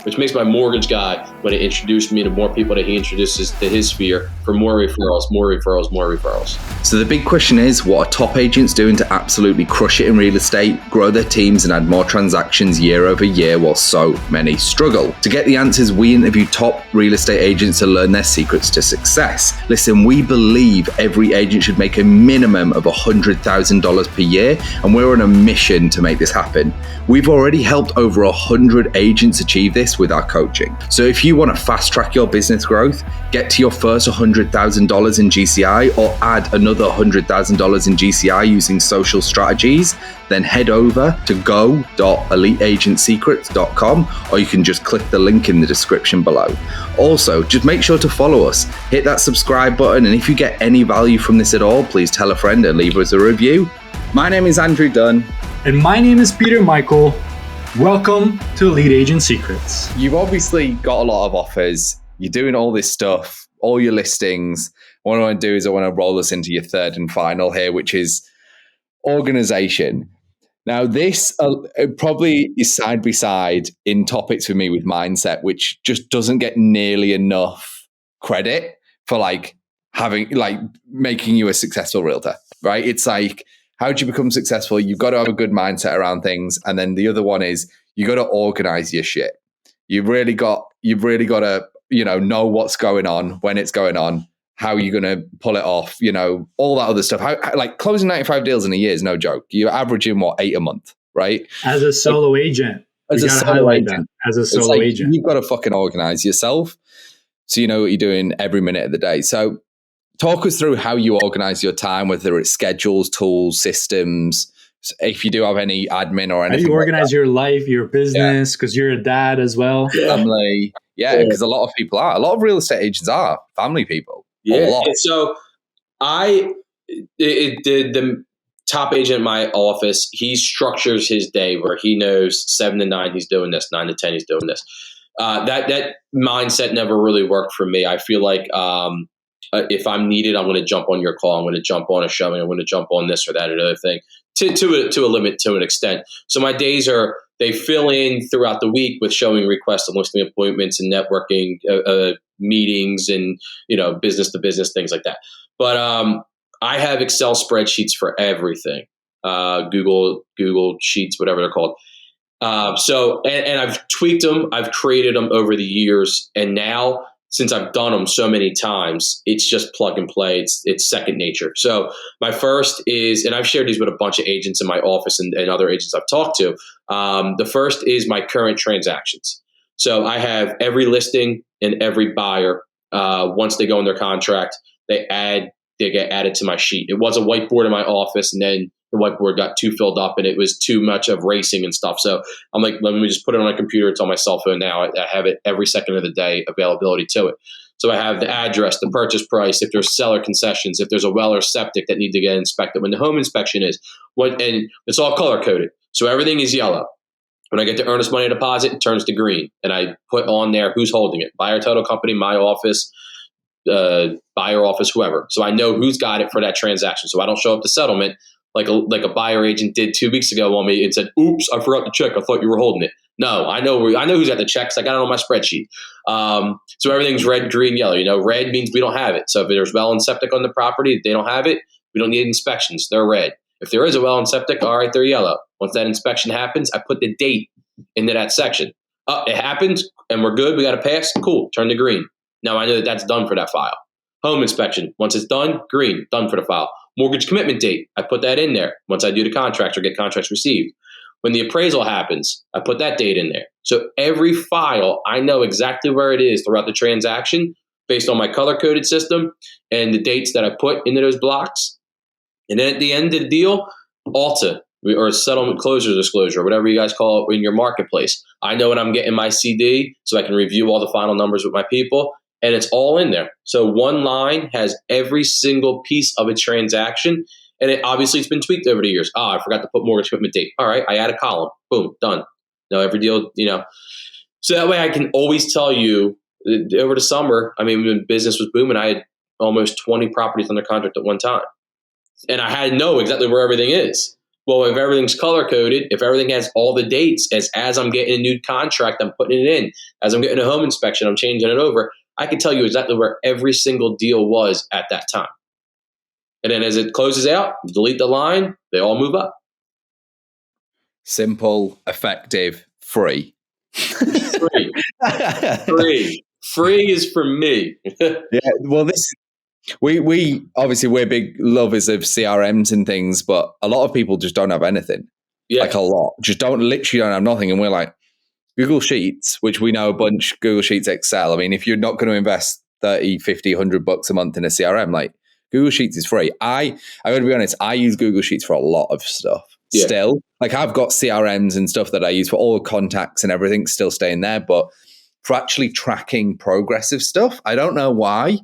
which makes my mortgage guy want to introduce me to more people that he introduces to his sphere for more referrals. So the big question is, what are top agents doing to absolutely crush it in real estate, grow their teams and add more transactions year over year while so many struggle? To get the answers, we interview top real estate agents to learn their secrets to success. Listen, we believe every agent should make a minimum of $100,000 per year, and we're on a mission to make this happen. We've already helped over 100 agents achieve this with our coaching. So if you want to fast track your business growth, get to your first $100,000 in GCI or add another $100,000 in GCI using social strategies, then head over to go.eliteagentsecrets.com, or you can just click the link in the description below. Also, just make sure to follow us, hit that subscribe button, and if you get any value from this at all, please tell a friend and leave us a review. My name is Andrew Dunn. And my name is Peter Michael. Welcome to Elite Agent Secrets. You've obviously got a lot of offers. You're doing all this stuff, all your listings. What I want to do is I want to roll us into your third and final here, which is organization. Now, this probably is side by side in topics for me with mindset, which just doesn't get nearly enough credit for making you a successful realtor, right? It's like, how do you become successful? You've got to have a good mindset around things. And then the other one is you got to organize your shit. You've really got to, know what's going on, when it's going on, how you're going to pull it off, all that other stuff. Like closing 95 deals in a year is no joke. You're averaging 8 a month, right? As a solo agent. As a solo agent. As a solo agent. You've got to fucking organize yourself so you know what you're doing every minute of the day. So talk us through how you organize your time, whether it's schedules, tools, systems, if you do have any admin or anything. How do you organize your life, your business, because you're a dad as well? Family. Yeah, because a lot of people are. A lot of real estate agents are family people. Yeah. So the top agent in my office, he structures his day where he knows 7 to 9 he's doing this, 9 to 10 he's doing this. That mindset never really worked for me. I feel like if I'm needed, I'm going to jump on your call. I'm going to jump on a showing. I'm going to jump on this or that or the other thing to a limit, to an extent. So my days they fill in throughout the week with showing requests and listing appointments and networking meetings and, business to business, things like that. But I have Excel spreadsheets for everything, Google Sheets, whatever they're called. So I've tweaked them. I've created them over the years. And now, since I've done them so many times, it's just plug and play. It's second nature. So my first is, and I've shared these with a bunch of agents in my office and other agents I've talked to. The first is my current transactions. So I have every listing and every buyer. Once they go in their contract, they get added to my sheet. It was a whiteboard in my office, and then the whiteboard got too filled up and it was too much of racing and stuff. So I'm like, let me just put it on my computer. It's on my cell phone now. I have it every second of the day, availability to it. So I have the address, the purchase price, if there's seller concessions, if there's a well or septic that need to get inspected, when the home inspection is, and it's all color coded. So everything is yellow. When I get the earnest money deposit, it turns to green. And I put on there who's holding it. Buyer title company, my office, buyer office, whoever. So I know who's got it for that transaction. So I don't show up to settlement like a buyer agent did 2 weeks ago on me and said, "Oops, I forgot to check. I thought you were holding it." No, I know who's got the checks. I got it on my spreadsheet. So everything's red, green, yellow. Red means we don't have it. So if there's well and septic on the property, they don't have it. We don't need inspections. They're red. If there is a well and septic, all right, they're yellow. Once that inspection happens, I put the date into that section. It happens and we're good. We got to pass. Cool. Turn to green. Now I know that's done for that file. Home inspection. Once it's done, green, done for the file. Mortgage commitment date. I put that in there once I do the contracts or get contracts received. When the appraisal happens, I put that date in there. So every file, I know exactly where it is throughout the transaction based on my color-coded system and the dates that I put into those blocks. And then at the end of the deal, ALTA, or settlement closure disclosure, whatever you guys call it in your marketplace. I know when I'm getting my CD so I can review all the final numbers with my people. And it's all in there. So one line has every single piece of a transaction. And it's been tweaked over the years. I forgot to put mortgage commitment date. All right, I add a column. Boom, done. Every deal, So that way I can always tell you over the summer, when business was booming, I had almost 20 properties under contract at one time. And I had to know exactly where everything is. Well, if everything's color coded, if everything has all the dates, as I'm getting a new contract, I'm putting it in. As I'm getting a home inspection, I'm changing it over. I can tell you exactly where every single deal was at that time. And then as it closes out, delete the line, they all move up. Simple, effective, free. Free. Free is for me. Yeah, well, we obviously we're big lovers of CRMs and things, but a lot of people just don't have anything. Yeah. Like a lot, just literally don't have nothing. And we're like, Google Sheets, which we know a bunch, Google Sheets, Excel. I mean, if you're not going to invest 30, 50, $100 a month in a CRM, like Google Sheets is free. I got to be honest, I use Google Sheets for a lot of stuff. Yeah. Still, like I've got CRMs and stuff that I use for all contacts and everything still staying there. But for actually tracking progressive stuff, I don't know why,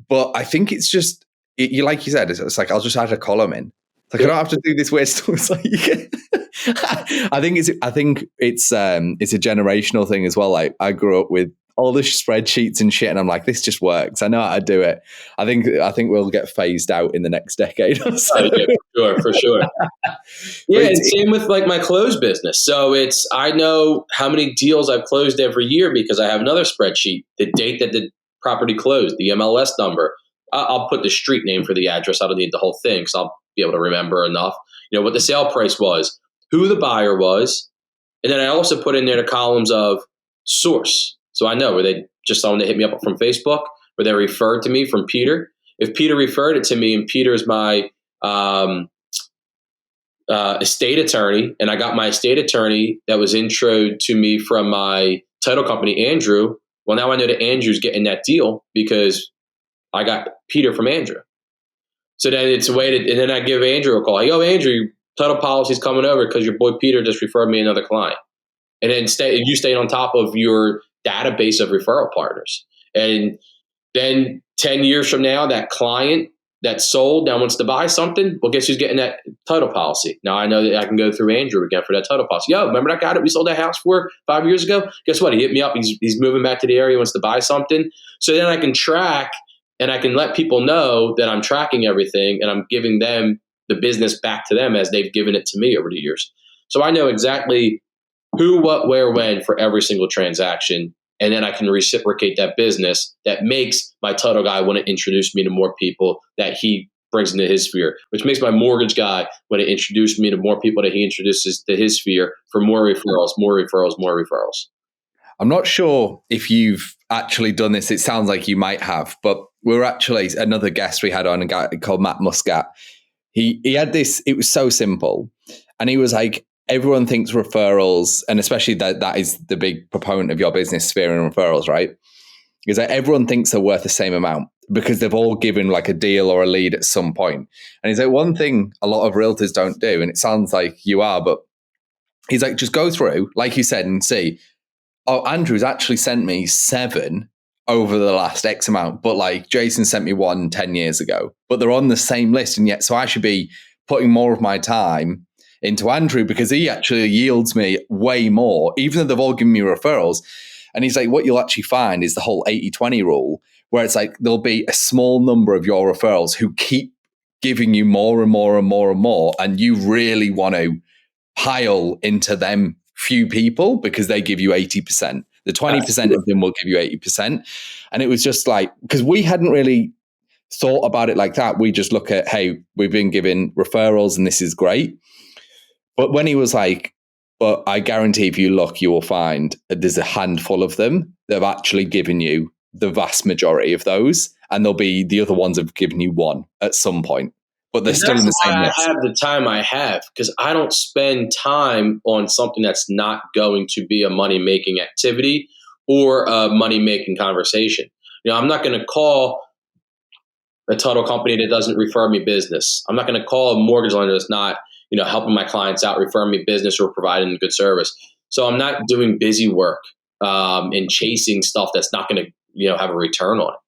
but I think it's just, you like you said, it's like, I'll just add a column in. It's like, I don't have to do this weird stuff. It's like, I think it's a generational thing as well. Like I grew up with all the spreadsheets and shit, and I'm like, this just works. I know how to do it. I think we'll get phased out in the next decade or so. Yeah, for sure. Yeah, and same with like my close business. So I know how many deals I've closed every year because I have another spreadsheet, the date that the property closed, the MLS number. I'll put the street name for the address. I don't need the whole thing, so I'll be able to remember enough. What the sale price was, who the buyer was, and then I also put in there the columns of source. So I know, were they just someone that hit me up from Facebook? Were they referred to me from Peter? If Peter referred it to me and Peter's my estate attorney, and I got my estate attorney that was introed to me from my title company, Andrew, well, now I know that Andrew's getting that deal because I got Peter from Andrew. So then it's a way to, and then I give Andrew a call. Hey, yo, Andrew, title policy's coming over because your boy Peter just referred me another client. And then you stay on top of your database of referral partners. And then 10 years from now, that client that sold now wants to buy something. Well, guess who's getting that title policy? Now I know that I can go through Andrew again for that title policy. Yo, remember that guy that we sold that house for 5 years ago? Guess what? He hit me up. He's moving back to the area, wants to buy something. So then I can track and I can let people know that I'm tracking everything and I'm giving them the business back to them as they've given it to me over the years. So I know exactly who, what, where, when for every single transaction. And then I can reciprocate that business that makes my title guy want to introduce me to more people that he brings into his sphere, which makes my mortgage guy want to introduce me to more people that he introduces to his sphere for more referrals, more referrals, more referrals. I'm not sure if you've actually done this. It sounds like you might have, but we're actually, another guest we had on, a guy called Matt Muscat. He had this, it was so simple. And he was like, everyone thinks referrals, and especially that is the big proponent of your business sphere and referrals, right? Is that everyone thinks they're worth the same amount because they've all given like a deal or a lead at some point. And he's like, one thing a lot of realtors don't do, and it sounds like you are, but he's like, just go through, like you said, and see, oh, Andrew's actually sent me 7 over the last X amount, but like Jason sent me 1 10 years ago, but they're on the same list. And yet, so I should be putting more of my time into Andrew because he actually yields me way more, even though they've all given me referrals. And he's like, what you'll actually find is the whole 80-20 rule, where it's like there'll be a small number of your referrals who keep giving you more and more and more and more. And you really want to pile into them few people because they give you 80%. The 20% of them will give you 80%. And it was just like, because we hadn't really thought about it like that. We just look at, hey, we've been given referrals and this is great. But when he was like, but I guarantee if you look, you will find there's a handful of them that have actually given you the vast majority of those. And there'll be the other ones have given you 1 at some point. But they're still in the same list. I have the time I have because I don't spend time on something that's not going to be a money-making activity or a money-making conversation. I'm not going to call a title company that doesn't refer me business. I'm not going to call a mortgage lender that's not helping my clients out, referring me business or providing a good service. So I'm not doing busy work and chasing stuff that's not going to, have a return on it.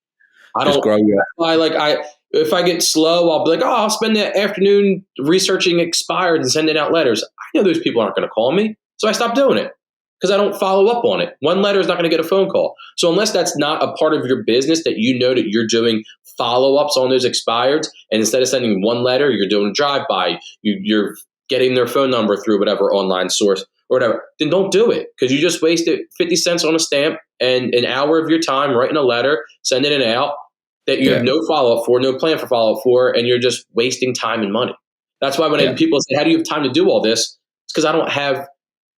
I don't. If I get slow, I'll be like, I'll spend the afternoon researching expired and sending out letters. I know those people aren't going to call me, so I stop doing it because I don't follow up on it. One letter is not going to get a phone call. So unless that's not a part of your business that that you're doing follow-ups on those expireds, and instead of sending one letter, you're doing a drive-by, you're getting their phone number through whatever online source or whatever, then don't do it, because you just wasted 50 cents on a stamp and an hour of your time writing a letter, sending it out that you have no follow-up for, no plan for follow-up for, and you're just wasting time and money. That's why when people say, how do you have time to do all this? It's because I don't have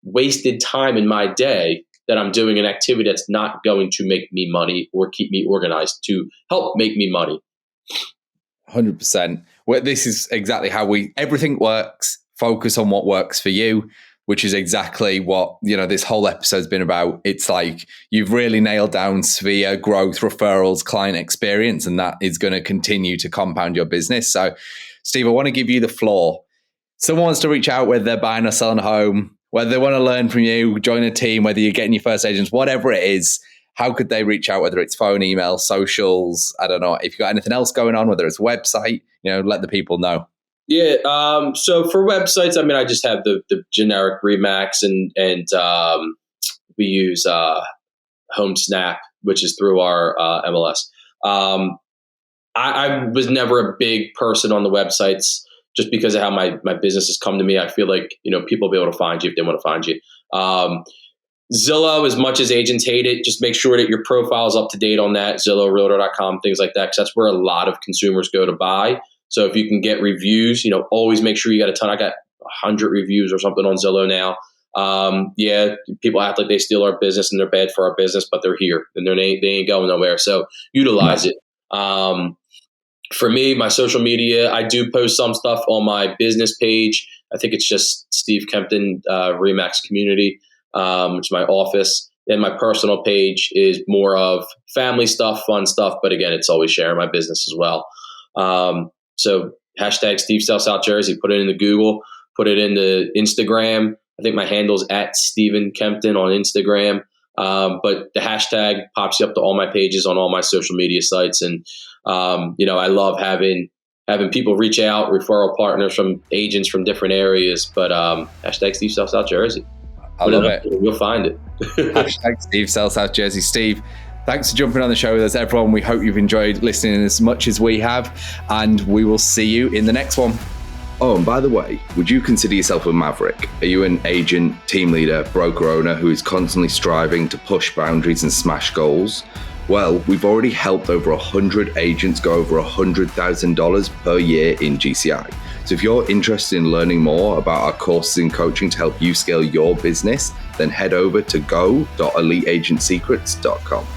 wasted time in my day that I'm doing an activity that's not going to make me money or keep me organized to help make me money. 100%. Well, this is exactly how everything works. Focus on what works for you, which is exactly what, this whole episode's been about. It's like you've really nailed down sphere, growth, referrals, client experience, and that is going to continue to compound your business. So, Steve, I want to give you the floor. Someone wants to reach out, whether they're buying or selling a home, whether they want to learn from you, join a team, whether you're getting your first agents, whatever it is. How could they reach out, whether it's phone, email, socials? I don't know. If you've got anything else going on, whether it's website, let the people know. Yeah. So for websites, I just have the generic Remax and we use Home Snap, which is through our MLS. I was never a big person on the websites just because of how my business has come to me. I feel like, people will be able to find you if they want to find you. Zillow, as much as agents hate it, just make sure that your profile is up to date on that, Zillow, Realtor.com, things like that, because that's where a lot of consumers go to buy. So if you can get reviews, always make sure you got a ton. I got 100 reviews or something on Zillow now. People act like they steal our business and they're bad for our business, but they're here and they ain't going nowhere. So utilize it. For me, my social media, I do post some stuff on my business page. I think it's just Steve Kempton, Remax Community, which is my office. And my personal page is more of family stuff, fun stuff. But again, it's always sharing my business as well. So hashtag Steve Sells South Jersey, put it into Google, put it into Instagram. I think my handle's at Steven Kempton on Instagram. But the hashtag pops you up to all my pages on all my social media sites. And, I love having people reach out, referral partners from agents from different areas, but hashtag Steve Sells South Jersey. I love it. You'll find it. Hashtag Steve Sells South Jersey. Steve, thanks for jumping on the show with us, everyone. We hope you've enjoyed listening as much as we have, and we will see you in the next one. Oh, and by the way, would you consider yourself a maverick? Are you an agent, team leader, broker owner who is constantly striving to push boundaries and smash goals? Well, we've already helped over 100 agents go over $100,000 per year in GCI. So if you're interested in learning more about our courses and coaching to help you scale your business, then head over to go.eliteagentsecrets.com.